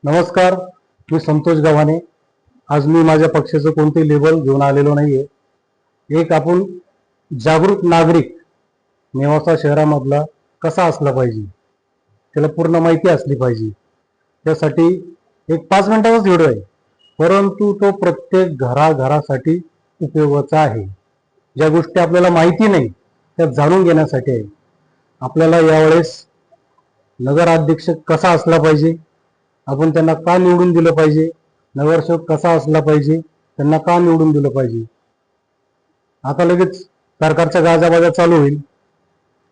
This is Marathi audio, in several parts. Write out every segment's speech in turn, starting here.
नमस्कार, मी संतोष गव्हाणे. आज मी माझ्या पक्षाचं कोणते लेबल घेऊन आलेलो नाहीये. एक आपण जागरूक नागरिक नेवासा शहरामधला कसा असला पाहिजे, त्याला पूर्ण माहिती असली पाहिजे. त्यासाठी एक 5 मिनिटाचाच व्हिडिओ आहे, परंतु तो प्रत्येक घराघरासाठी उपयोगाचा आहे. ज्या गोष्टी आपल्याला माहिती नाही त्या जाणून घेण्यासाठी आहे. आपल्याला यावेळेस नगराध्यक्ष कसा असला पाहिजे, आपण त्यांना का निवडून दिलं पाहिजे, नगरसेवक कसा असला पाहिजे, त्यांना का निवडून दिलं पाहिजे. आता लगेच सरकारच्या गाजाबाजा चालू होईल.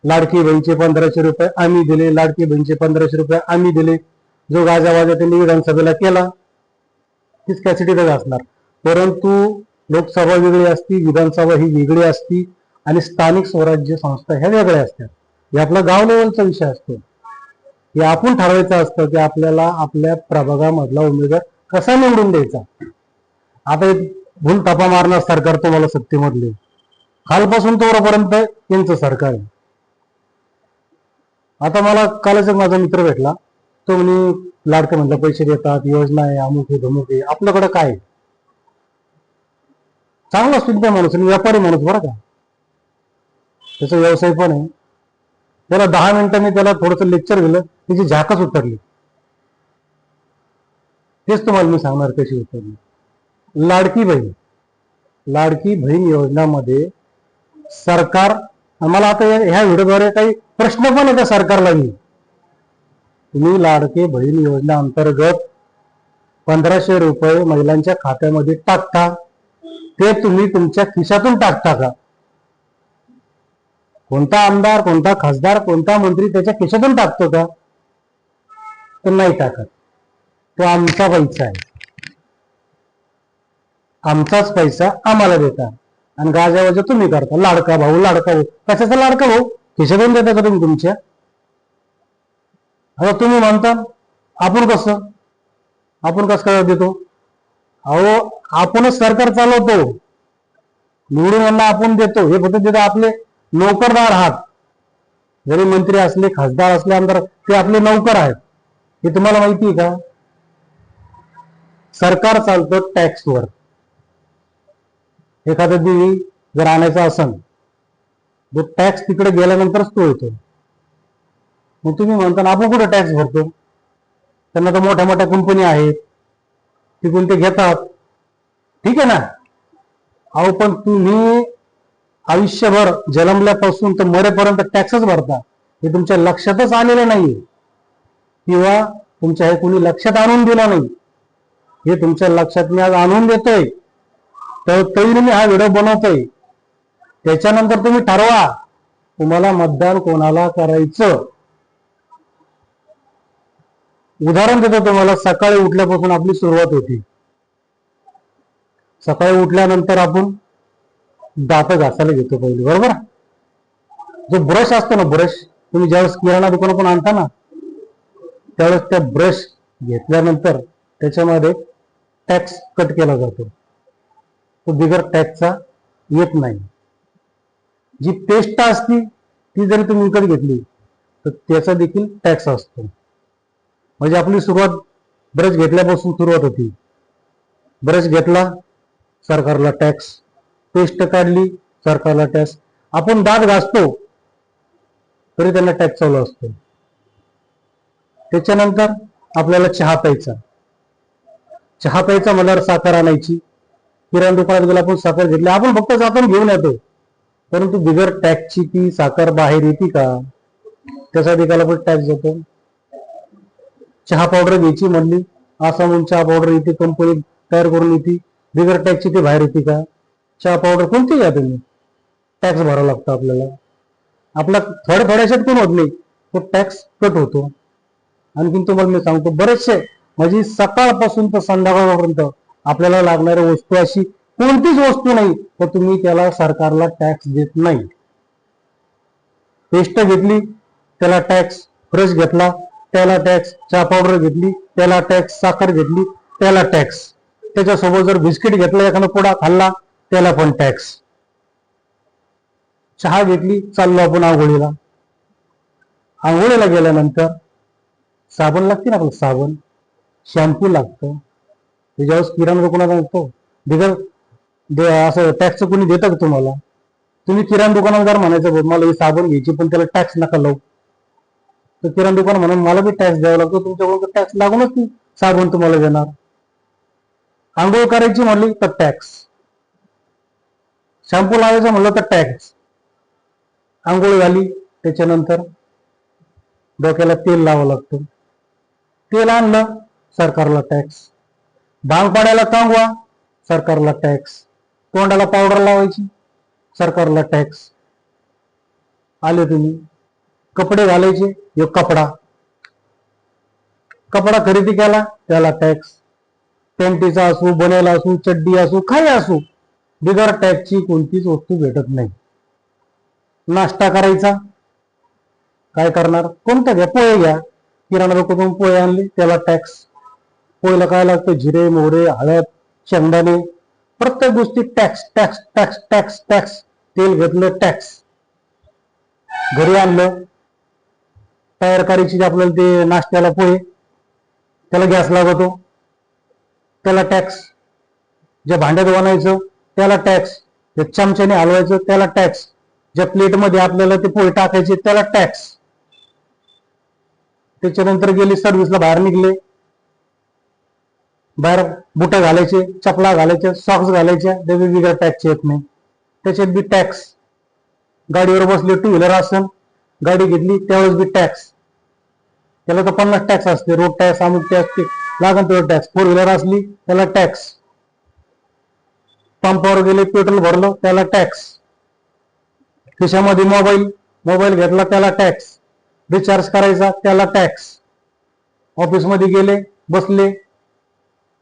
लाडकी बहिणीचे 1500 रुपये आम्ही दिले, लाडकी बहिणीचे 1500 रुपये आम्ही दिले. जो गाजाबाजा त्यांनी विधानसभेला केला तीच कॅसिटीतच असणार. परंतु लोकसभा वेगळी असती, विधानसभा ही वेगळी असती आणि स्थानिक स्वराज्य संस्था ह्या वेगळ्या असतात. हे आपला गाव लेवलचा विषय असतो. हे आपण ठरवायचं असतं की आपल्याला आपल्या प्रभागामधला उमेदवार कसा निवडून द्यायचा. आता एक भूल थापा मारणार सरकार तुम्हाला सत्तेमधले, खालपासून तोपर्यंत यांचं सरकार आहे. आता मला कालच एक माझा मित्र भेटला, तो म्हणे लाडके म्हणलं पैसे देतात, योजना आहे, अमुक आहे, धमुक आहे. आपल्याकडे काय चांगला सुद्धा माणूस आणि व्यापारी माणूस बरं का, त्याचा व्यवसाय पण आहे. त्याला 10 मिनिटांनी त्याला थोडंसं लेक्चर दिलं, त्याची झाकच उतरली. तेच तुम्हाला मी सांगणार कशी उतरली. लाडकी बहीण योजनामध्ये सरकार, आम्हाला आता ह्या व्हिडिओद्वारे काही प्रश्न पण येतात सरकारला. मी तुम्ही लाडकी बहीण योजना अंतर्गत 1500 रुपये महिलांच्या खात्यामध्ये टाकता, ते तुम्ही तुमच्या खिशातून टाकता का? कोणता आमदार, कोणता खासदार, कोणता मंत्री त्याच्या खिशातून टाकतो का? तर नाही टाकत. तो आमचा पैसा आहे, आमचाच पैसा आम्हाला देता आणि गाजावाजा तुम्ही करता. लाडका भाऊ, लाडका भाऊ. कशाचा लाडका भाऊ? खिशातून देता का तुम्ही तुमच्या? आता तुम्ही म्हणता आपण कसं काय देतो? अहो, आपणच सरकार चालवतो, निवडून यांना आपण देतो. हे फक्त तिथे आपले नोकरदार आहात. जरी मंत्री असले, खासदार असले, आमदार, ते आपले नौकर आहेत. हे तुम्हाला माहिती आहे का? सरकार चालतं टॅक्सवर. एखादा देवी जर आणायचा असेल, तो टॅक्स तिकडे गेल्यानंतरच तो येतो. मग तुम्ही म्हणता आपण कुठे टॅक्स भरतो? त्यांना तर मोठ्या मोठ्या कंपनी आहेत, तिकडून ते घेतात. ठीक आहे ना? अहो, पण तुम्ही आयुष्यभर जन्मल्यापासून तर मरेपर्यंत टॅक्सच भरता. हे तुमच्या लक्षातच आलेलं नाही, किंवा तुमच्या हे कोणी लक्षात आणून दिलं नाही. हे तुमच्या लक्षात मी आज आणून देतोय, तर तरी मी हा व्हिडिओ बनवतोय. त्याच्यानंतर तुम्ही ठरवा तुम्हाला मतदान कोणाला करायचं. उदाहरण देतो तुम्हाला. सकाळी उठल्यापासून आपली सुरुवात होती. सकाळी उठल्यानंतर आपण दात घासायला घेतो पहिले, बरोबर? जो ब्रश असतो ना, ब्रश तुम्ही ज्यावेळेस किराणा दुकानातून आणता ना, त्यावेळेस त्या ब्रश घेतल्यानंतर त्याच्यामध्ये टॅक्स कट केला जातो. तो बिगर टॅक्सचा येत नाही. जी पेस्ट असती ती जरी तुम्ही विकत घेतली तर त्याचा देखील टॅक्स असतो. म्हणजे आपली सुरुवात ब्रश घेतल्यापासून सुरुवात होती. ब्रश घेतला, सरकारला टॅक्स. पेस्ट काढली, सरकारला टॅक्स. आपण दात घासतो तरी त्यांना टॅक्स चालू असतो. त्याच्यानंतर आपल्याला चहा प्यायचा. चहा प्यायचा म्हणल्यावर साखर आणायची. किराणा दुकानात गेला, आपण साखर घेतली, आपण फक्त जाताना घेऊन येतो. परंतु बिगर टॅक्सची ती साखर बाहेर येते का? त्याचा देखील आपण टॅक्स देतो. चहा पावडर घ्यायची म्हणली, आसामहून चहा पावडर येते, कंपनी तयार करून येते, बिगर टॅक्सची ती बाहेर येते का? चहा पावडर कोणती घ्या तुम्ही, टॅक्स भरावा लागतो आपल्याला. आपला थोड्याशेच पण होत नाही, तो टॅक्स कट होतो. आणखीन तुम्हाला मी सांगतो, बरेचसे म्हणजे सकाळपासून तर संध्याकाळपर्यंत आपल्याला लागणाऱ्या वस्तू अशी कोणतीच वस्तू नाही तर तुम्ही त्याला सरकारला टॅक्स देत नाही. पेस्ट घेतली त्याला टॅक्स, ब्रश घेतला त्याला टॅक्स, चहा पावडर घेतली त्याला टॅक्स, साखर घेतली त्याला टॅक्स, त्याच्यासोबत जर बिस्किट घेतला, एखादा पुडा खाल्ला त्याला पण टॅक्स. चहा घेतली, चाललो आपण आंघोळीला. आंघोळीला गेल्यानंतर साबण लागते ना, आपलं साबण. शॅम्पू लागतं, त्याच्यावर किराणा दुकानात असतो बिगर असं टॅक्स कोणी देतं का तुम्हाला? तुम्ही किराणा दुकानदार म्हणायचं मला ही साबण घ्यायची पण त्याला टॅक्स नका लावू, तर किराणा दुकान म्हणून मला बी टॅक्स द्यावा लागतो, तुमच्याकडून टॅक्स लागूनच ती साबण तुम्हाला देणार. आंघोळ करायची म्हणली तर टॅक्स, शॅम्पू लावायचं म्हणलं तर टॅक्स. आंघोळ झाली त्याच्यानंतर डोक्याला तेल लावावं लागतं, तेल आणलं सरकारला टॅक्स. भांग पाडायला कांगवा सरकारला टॅक्स. तोंडाला पावडर लावायची सरकारला टॅक्स. आले तुम्ही कपडे घालायचे, एक कपडा खरेदी केला त्याला टॅक्स. पॅन्टीचा असू, बनेला असू, चड्डी असू, काही असू, बिगर टॅक्सची कोणतीच वस्तू भेटत नाही. नाश्ता करायचा काय करणार? कोणता घ्या, पोहे घ्या. किराणा दुकानातून पोहे आणले त्याला टॅक्स. पोहेला काय लागतं? जिरे, मोहरे, हळद, शेंगदाणे, प्रत्येक गोष्टी tax tax tax tax tax. तेल घेतलं टॅक्स. घरी आणलं तयार करायची आपल्याला ते नाश्त्याला पोहे, त्याला गॅस लागतो, त्याला टॅक्स. ज्या भांड्यात बनायचं त्याला टॅक्स, ज्या चमच्याने हलवायचं त्याला टॅक्स, ज्या प्लेटमध्ये आपल्याला ते पोहे टाकायचे त्याला टॅक्स. त्याच्यानंतर गेली सर्व्हिसला, बाहेर निघले, बाहेर बुट घालायचे, चपला घालायच्या, सॉक्स घालायच्या, वेगवेगळ्या टॅक्स येत नाही, त्याच्यात बी टॅक्स. गाडीवर बसले, टू व्हीलर असेल, गाडी घेतली त्यावेळेस बी टॅक्स. त्याला तर 50 टॅक्स असते, रोड टॅक्स, अमुक टॅक्स, लागन तेवढं टॅक्स. फोर व्हीलर असली त्याला टॅक्स. पंपावर गेले, पेट्रोल भरलं त्याला टॅक्स. खिशामध्ये मोबाईल घेतला त्याला टॅक्स. रिचार्ज करायचा त्याला टॅक्स. ऑफिसमध्ये गेले, बसले,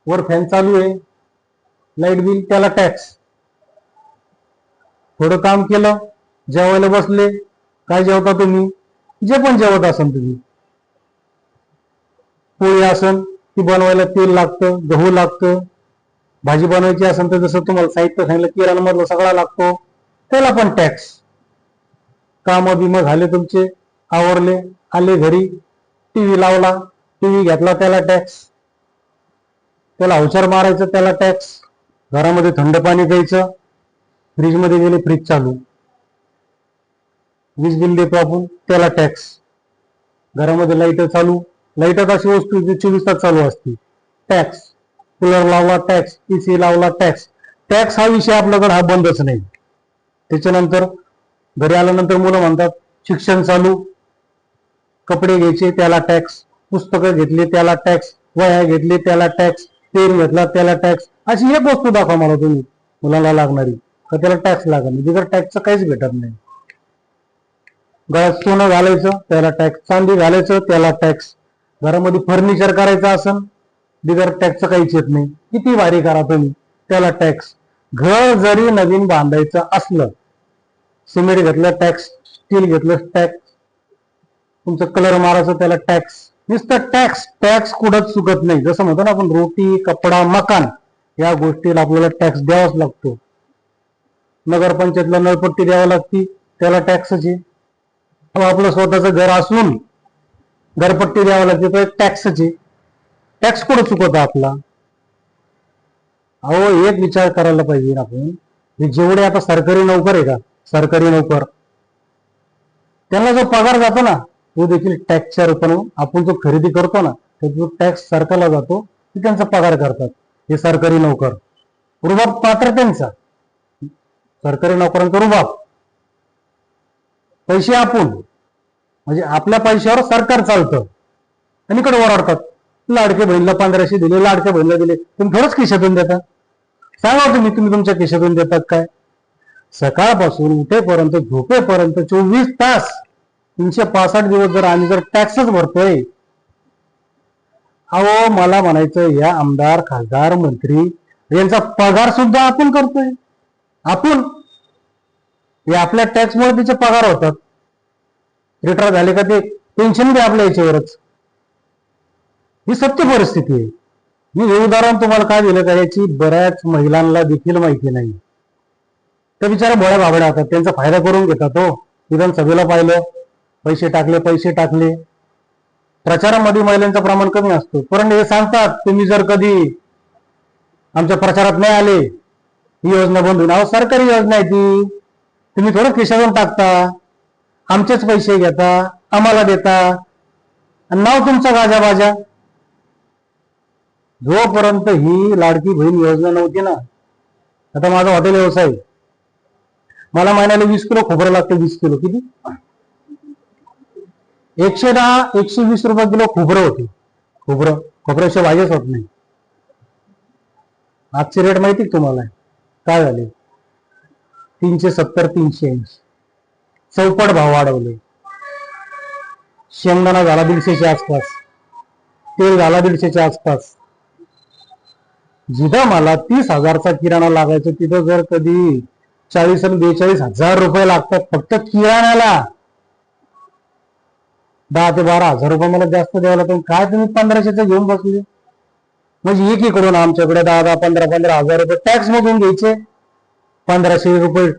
वर फॅन चालू आहे, लाईट बिल त्याला टॅक्स. थोडं काम केलं, जेवायला बसले, काय जेवता तुम्ही? जे पण जेवत असाल तुम्ही, पोळी असेल ती बनवायला तेल लागतं, गहू लागतं. भाजी बनवायची असेल तर जसं तुम्हाला साहित्य सांगितलं किराणा मधलं सगळा लागतो, त्याला पण टॅक्स. काम बिम झाले तुमचे, आवरले, आले घरी, टीव्ही लावला, टीव्ही घेतला त्याला टॅक्स. त्याला औचार मारायचं त्याला टॅक्स. घरामध्ये थंड पाणी प्यायचं, फ्रीज मध्ये गेले, फ्रीज चालू. वीज बिल देतो आपण त्याला टॅक्स. घरामध्ये लाईट चालू, लाईटच अशी वस्तू जी 24 तास चालू असते, टॅक्स. कूलर लावला टॅक्स, एसी लावला टॅक्स. टॅक्स हा विषय आपल्याकडे हा बंदच नाही. त्याच्यानंतर घरी आल्यानंतर मुलं म्हणतात शिक्षण चालू, कपडे घ्यायचे त्याला टॅक्स, पुस्तकं घेतली त्याला टॅक्स, वह्या घेतली त्याला टॅक्स, पेन घेतला त्याला टॅक्स. अशी एक वस्तू दाखवा मला तुम्ही मुलाला लागणारी तर त्याला टॅक्स लागणार, बिगर टॅक्सचं काहीच भेटत नाही. गळ्यात सोनं घालायचं त्याला टॅक्स, चांदी घालायचं त्याला टॅक्स. घरामध्ये फर्निचर करायचं असेल बिगर टॅक्सचं काहीच येत नाही, किती भारी करा तुम्ही त्याला टॅक्स. घर जरी नवीन बांधायचं असलं, सिमेंट घेतलं टॅक्स, स्टील घेतलं टॅक्स, तुमचं कलर मारायचं त्याला टॅक्स. नुसतं टॅक्स टॅक्स कुठंच चुकत नाही. जसं म्हणतो ना आपण रोटी, कपडा, मकान या गोष्टीला आपल्याला टॅक्स द्यावाच लागतो. नगरपंचायतला नळपट्टी द्यावी लागती त्याला टॅक्सच आहे. आपलं स्वतःचं घर असून घरपट्टी द्यावं लागते तर टॅक्सच आहे. टॅक्स कुठं चुकत आपला? अहो एक विचार करायला पाहिजे आपण, जेवढे आता सरकारी नोकर आहे का, सरकारी नोकर, त्यांना जो पगार जातो ना तो देखील टॅक्सच्या रूपाने आपण जो खरेदी करतो ना तो टॅक्स सरकारला जातो, ते त्यांचा पगार करतात. हे सरकारी नोकर, रुबाब पात्र त्यांचा, सरकारी नोकरांचा रुबाब. पैसे आपण, म्हणजे आपल्या पैशावर सरकार चालतं. आणि इकडे ओरडतात लाडके बहिणीला 1500 दिले, लाडक्या बहिणीला दिले. तुम्ही खरंच खिशातून देता? सांगा तुम्ही तुमच्या खिशातून देतात काय? सकाळपासून उठेपर्यंत झोपेपर्यंत 24 तास 365 दिवस जर आम्ही जर टॅक्सच भरतोय, अहो मला म्हणायचं या आमदार, खासदार, मंत्री यांचा पगार सुद्धा आपण करतोय. आपण हे आपल्या टॅक्समुळे त्याचे पगार होतात. रिटायर झाले का ते पेन्शन बी आपल्या याच्यावरच. ही सत्य परिस्थिती आहे. मी हे उदाहरण तुम्हाला काय दिलं का, याची बऱ्याच महिलांना देखील माहिती नाही. त्या बिचारा भोळ्या बाबड्या होतात, त्यांचा फायदा करून घेतात. हो विधानसभेला पाहिलं, पैसे टाकले. प्रचारामध्ये महिलांचं प्रमाण कमी असतं, परंतु हे सांगतात तुम्ही जर कधी आमच्या प्रचारात नाही आले ही योजना बंद होईल. अहो, सरकारी योजना आहे ती, तुम्ही थोडं खिशातून टाकता, आमचेच पैसे घेता, आम्हाला देता आणि नाव तुमचा गाजाबाजा. जोपर्यंत ही लाडकी बहीण योजना नव्हती ना, आता माझा हॉटेल व्यवसाय, मला महिन्याला 20 किलो खोबरं लागतं. 20 किलो किती? 110 120 रुपये किलो खोबरं होते. खोबऱ्याशिवाय भाजीच होत नाही. आजचे रेट माहिती तुम्हाला काय झाले? 370 380 चौपट भाव वाढवले. शेंगदाणा झाला 150च्या आसपास, तेल झाला 150च्या आसपास. जिथं मला 30,000चा किराणा लागायचा तिथं जर कधी 40 आणि 42,000 रुपये लागतात फक्त किराण्याला. 10 ते 12,000 रुपये मला जास्त द्यावं लागतं. काय तुम्ही 1500चं घेऊन बसले? म्हणजे एकीकडून आमच्याकडे 10 15 हजार रुपये टॅक्स मधून घ्यायचे, 1500 रुपये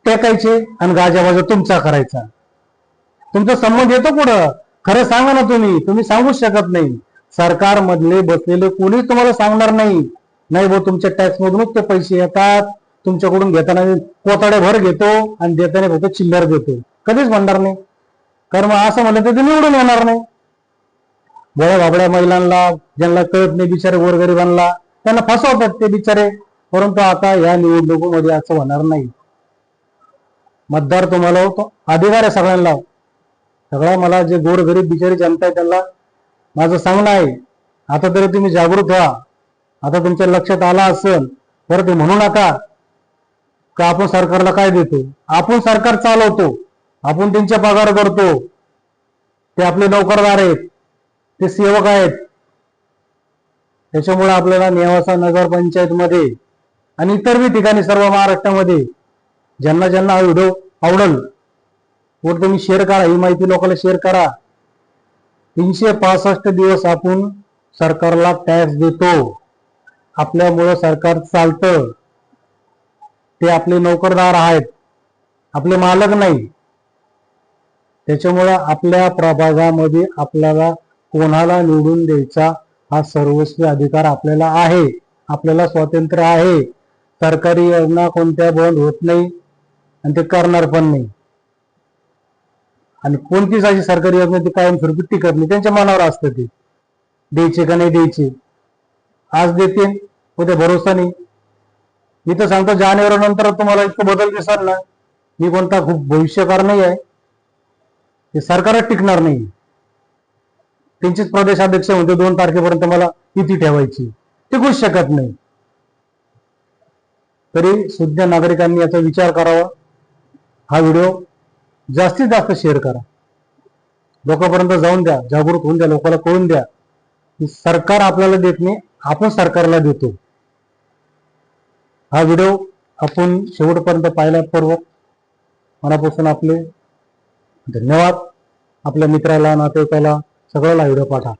टेकायचे आणि गाजाबाजा तुमचा करायचा. तुमचा संबंध येतो पुढं? खरं सांगा ना. तुम्ही सांगूच शकत नाही. सरकार मधले बसलेले कोणीच तुम्हाला सांगणार नाही भाऊ तुमच्या टॅक्स मधूनच ते पैसे येतात, तुमच्याकडून घेताना कोताडे भर घेतो आणि देताना फक्त चिल्लर देतो, कधीच म्हणणार नाही. कारण मग असं म्हणलं तर ते निवडून येणार नाही. भोळ्या भाबड्या महिलांना, ज्यांना कळत नाही, बिचारे गोरगरिबांना, त्यांना फसवतात ते बिचारे. परंतु आता या निवडणुकीमध्ये असं होणार नाही. मतदार तुम्हाला होतो, अधिकार आहे सगळ्यांना. सगळ्या मला जे गोरगरीब बिचारी जनता आहे त्यांना माझं सांगणं आहे, आता तरी तुम्ही जागृत व्हा. आता तुमच्या लक्षात आला असेल तर ते म्हणू नका का आपण सरकारला काय देतो. आपण सरकार चालवतो, आपण त्यांच्या पगार करतो, ते आपले नोकरदार आहेत, ते सेवक आहेत. त्याच्यामुळे आपल्याला नेवासा नगरपंचायत मध्ये आणि इतरही ठिकाणी सर्व महाराष्ट्रामध्ये ज्यांना ज्यांना हा व्हिडिओ आवडेल वर तुम्ही शेअर करा, ही माहिती लोकांना शेअर करा. 365 दिवस आपण सरकारला टॅक्स देतो, आपल्यामुळं सरकार चालतं. ते आपले नोकरदार आहेत, आपले मालक नाही. त्याच्यामुळं आपल्या प्रभागामध्ये आपल्याला कोणाला निवडून द्यायचा हा सर्वस्वी अधिकार आपल्याला आहे. आपल्याला स्वातंत्र्य आहे. सरकारी योजना कोणत्या बंद होत नाही आणि ते करणार पण नाही. आणि कोणतीच अशी सरकारी योजना ती कायमस्वरूपी टिकत नाही. त्यांच्या मनावर असतं ते द्यायचे का नाही द्यायचे. आज देते उद्या भरोसा नाही. मी तर सांगतो जानेवारी नंतर तुम्हाला इतकं बदल दिसणार ना. मी कोणता खूप भविष्यकार नाही आहे. ते सरकारच टिकणार नाही. त्यांचेच प्रदेशाध्यक्ष म्हणते 2 तारखेपर्यंत मला किती ठेवायची, टिकूच शकत नाही. तरी सुज्ञ नागरिकांनी याचा विचार करावा. हा व्हिडिओ जास्तीत जास्त शेअर करा, लोकांपर्यंत जाऊन द्या, जागृत होऊन द्या, लोकांना कळून द्या की सरकार आपल्याला देत नाही, आपण सरकारला देतो. हा व्हिडिओ आपण शेवटपर्यंत पाहिल्याबरोबर मनापासून आपले धन्यवाद. आपल्या मित्राला, नातेवाईकाला सगळ्याला व्हिडिओ पाठवा.